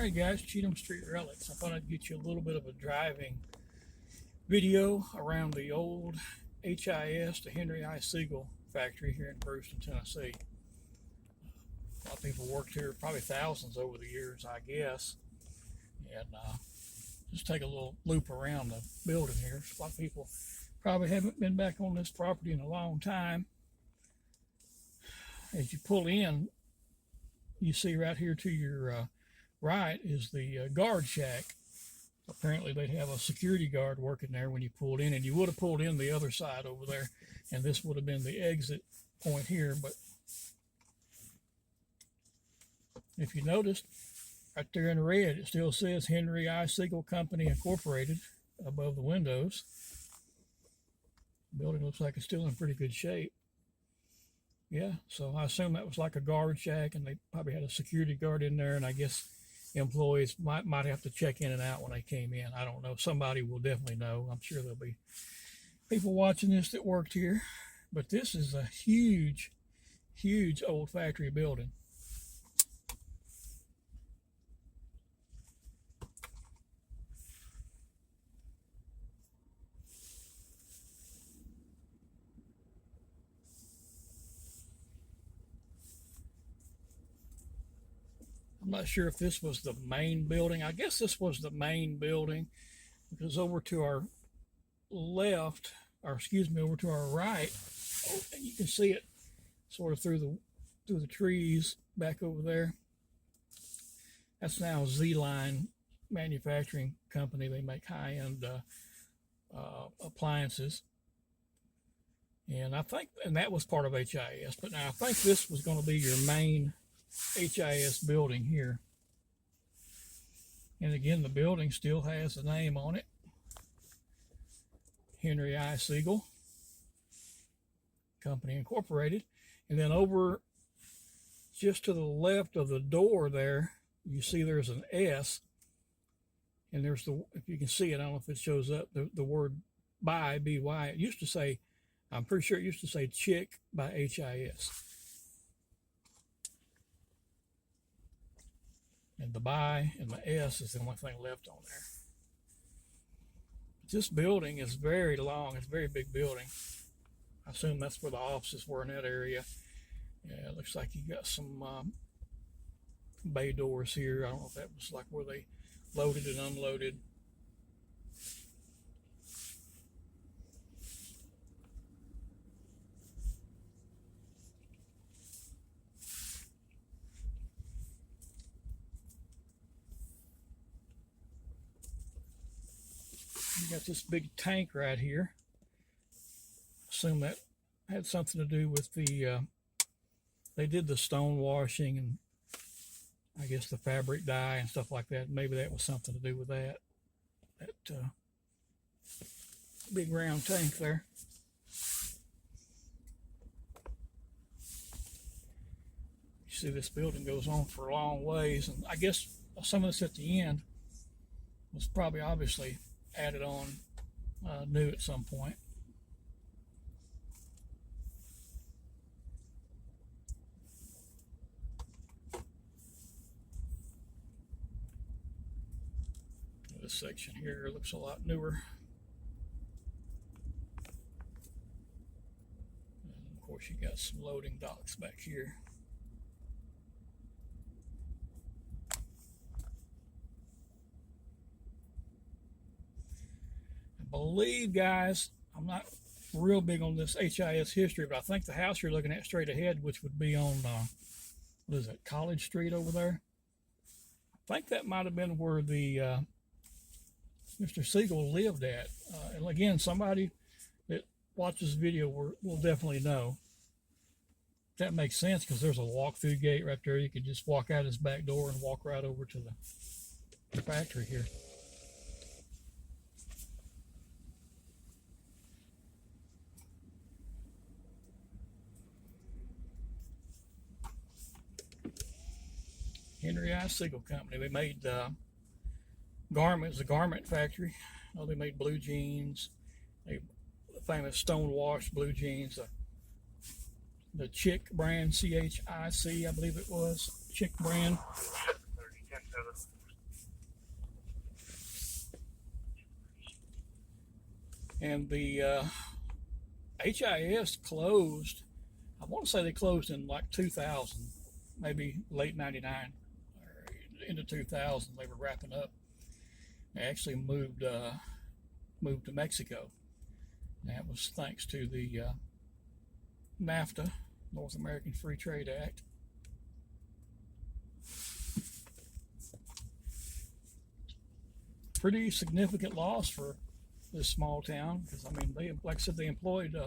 Alright guys, Cheatham Street Relics. I thought I'd get you a little bit of a driving video around the old H.I.S, the Henry I. Siegel factory here in Bruceton, Tennessee. A lot of people worked here, probably thousands over the years, I guess. And just take a little loop around the building here. A lot of people probably haven't been back on this property in a long time. As you pull in, you see right here to your right is the guard shack. Apparently they have a security guard working there when you pulled in, and you would have pulled in the other side over there, and this would have been the exit point here. But if you noticed, right there in red, it still says Henry I. Siegel Company Incorporated above the windows. The building looks like it's still in pretty good shape. Yeah, so I assume that was like a guard shack, and they probably had a security guard in there, and I guess employees might have to check in and out when they came in. I don't know. Somebody will definitely know. I'm sure there'll be people watching this that worked here. But this is a huge, huge old factory building. I'm not sure if this was the main building. I guess this was the main building, because over to our left, or excuse me, over to our right, and you can see it sort of through the trees back over there. That's now Z-Line Manufacturing Company. They make high-end appliances. And and that was part of H.I.S. But now I think this was going to be your main H.I.S. building here. And again, the building still has the name on it, Henry I. Siegel Company Incorporated. And then over just to the left of the door there, you see there's an S, and there's if you can see it, I don't know if it shows up, the word by, B-Y. It used to say, I'm pretty sure it used to say Chick by H.I.S. And the by and the S is the only thing left on there. This building is very long. It's a very big building. I assume that's where the offices were in that area. Yeah, it looks like you got some bay doors here. I don't know if that was like where they loaded and unloaded. You got this big tank right here. Assume that had something to do with the, they did the stone washing and I guess the fabric dye and stuff like that. Maybe that was something to do with that. That big round tank there. You see this building goes on for a long ways, and I guess some of this at the end was probably obviously added on new at some point. This section here looks a lot newer. And of course you got some loading docks back here. Believe, guys, I'm not real big on this H.I.S. history, but I think the house you're looking at straight ahead, which would be on what is it, College Street over there, I think that might have been where the Mr. Siegel lived at. And again, somebody that watches the video will definitely know. That makes sense, because there's a walk-through gate right there. You could just walk out his back door and walk right over to the factory here. Henry I. Siegel Company. They made garments, a garment factory. Oh, they made blue jeans, the famous stone washed blue jeans, the Chick brand, C-H-I-C, I believe it was, Chick brand. And the H.I.S. closed. I want to say they closed in like 2000, maybe late 99 or into 2000. They were wrapping up. They actually moved to Mexico. That was thanks to the NAFTA, North American Free Trade Act. Pretty significant loss for this small town because, I mean, they, like I said, they employed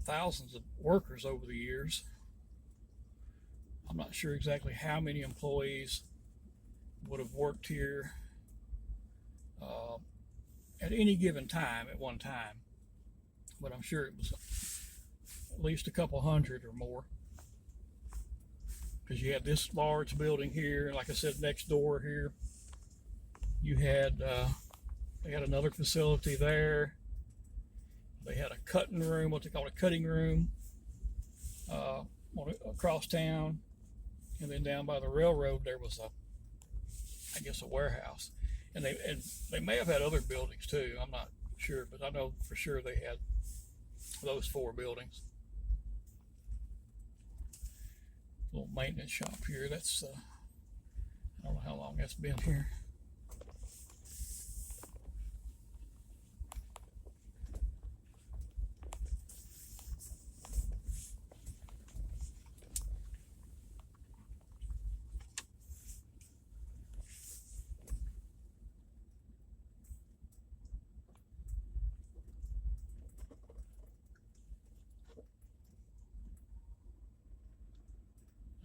thousands of workers over the years. I'm not sure exactly how many employees would have worked here at any given time at one time, but I'm sure it was at least a couple hundred or more, because you had this large building here, and like I said, next door here you had they had another facility there. They had a cutting room, what they call a cutting room, across town, and then down by the railroad there was I guess a warehouse, and they may have had other buildings too. I'm not sure, but I know for sure they had those 4 buildings. Little maintenance shop here. That's I don't know how long that's been here.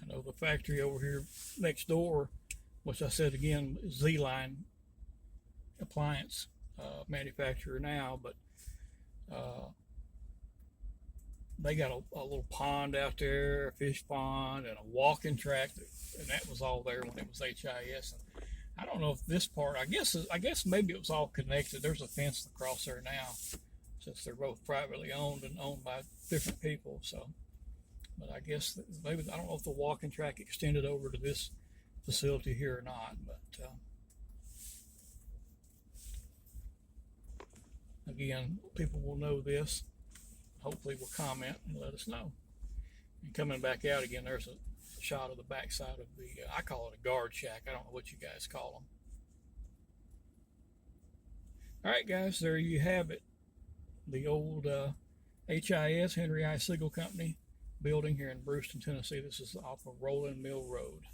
I know the factory over here next door, which I said again, Z-Line appliance manufacturer now, but they got a little pond out there, a fish pond, and a walking track, and that was all there when it was H.I.S. And I don't know if this part, I guess maybe it was all connected. There's a fence across there now, since they're both privately owned and owned by different people. So, but I guess maybe, I don't know if the walking track extended over to this facility here or not, but again, people will know this. Hopefully will comment and let us know. And coming back out again, there's a shot of the backside of the, I call it a guard shack. I don't know what you guys call them. All right, guys, there you have it. The old H.I.S. Henry I. Siegel Company building here in Bruceton, Tennessee. This is off of Rolling Mill Road.